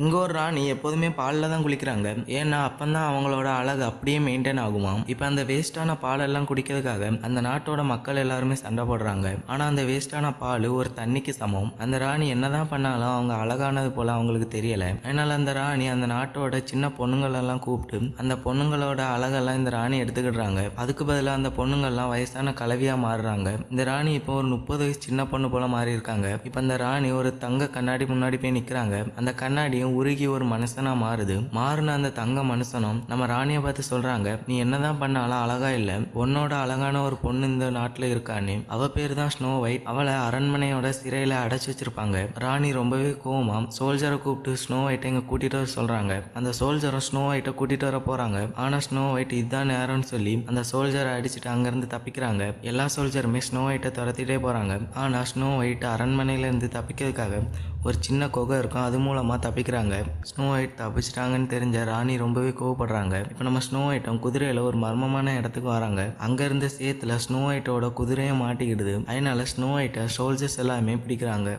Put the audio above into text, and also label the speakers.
Speaker 1: இங்க ஒரு ராணி எப்போதுமே பால்ல தான் குளிக்கிறாங்க. ஏன்னா அப்பந்தான் அவங்களோட அழகு அப்படியே மெயின்டைன் ஆகுமாம். இப்ப அந்த வேஸ்டான பாலெல்லாம் குடிக்கிறதுக்காக அந்த நாட்டோட மக்கள் எல்லாருமே சண்டை போடுறாங்க. ஆனா அந்த வேஸ்டான பால் ஒரு தண்ணிக்கு சமம். அந்த ராணி என்னதான் பண்ணாலும் அவங்க அழகானது போல அவங்களுக்கு தெரியல. அதனால அந்த ராணி அந்த நாட்டோட சின்ன பொண்ணுங்கள் எல்லாம் கூப்பிட்டு அந்த பொண்ணுங்களோட அழகெல்லாம் இந்த ராணி எடுத்துக்கிடுறாங்க. அதுக்கு பதிலாக அந்த பொண்ணுங்கள்லாம் வயசான கலவியா மாறுறாங்க. இந்த ராணி இப்போ ஒரு 30 வயசு சின்ன பொண்ணு போல மாறி இருக்காங்க. இப்ப அந்த ராணி ஒரு தங்க கண்ணாடி முன்னாடி போய் நிக்கிறாங்க. அந்த கண்ணாடி உருகி ஒரு மனுஷனா மாறுது. மாறின அந்த தங்க மனுஷனும் நம்ம ராணியை பார்த்து சொல்றாங்க, நீ என்னதான் பண்ணாலும் அழகா இல்ல, உன்னோட அழகான ஒரு பொண்ணு இந்த நாட்டுல இருக்கான்னு. அவ பேரு தான் ஸ்னோ ஒயிட். அவளை அரண்மனையோட சிறையில அடைச்சு வச்சிருப்பாங்க. ராணி ரொம்பவே கோவமா சோல்ஜரை கூப்பிட்டு ஸ்னோ ஒயிட்டை இங்க கூட்டிட்டு வர சொல்றாங்க. அந்த சோல்ஜரும் ஸ்னோ ஒயிட்டை கூட்டிட்டு வர போறாங்க. ஆனா ஸ்னோ ஒயிட் இதுதான் நேரம்னு சொல்லி அந்த சோல்ஜரை அடிச்சுட்டு அங்கிருந்து தப்பிக்கிறாங்க. எல்லா சோல்ஜருமே ஸ்னோ ஒயிட்டை துரத்திட்டே போறாங்க. ஆனா ஸ்னோ ஒயிட் அரண்மனையில இருந்து தப்பிக்கிறதுக்காக ஒரு சின்ன குகை இருக்கும், அது மூலமா தப்பிக்கிறாங்க. ஸ்னோ ஒயிட் தப்பிச்சிட்டாங்கன்னு தெரிஞ்ச ராணி ரொம்பவே கோவப்படுறாங்க. இப்போ நம்ம ஸ்னோ ஒயிட்டும் குதிரையில ஒரு மர்மமான இடத்துக்கு வராங்க. அங்க இருந்த சேத்துல ஸ்னோ ஒயிட்டோட குதிரையை மாட்டிக்கிடுது. அதனால ஸ்னோ ஒயிட்டை சோல்ஜர்ஸ் எல்லாமே பிடிக்கிறாங்க.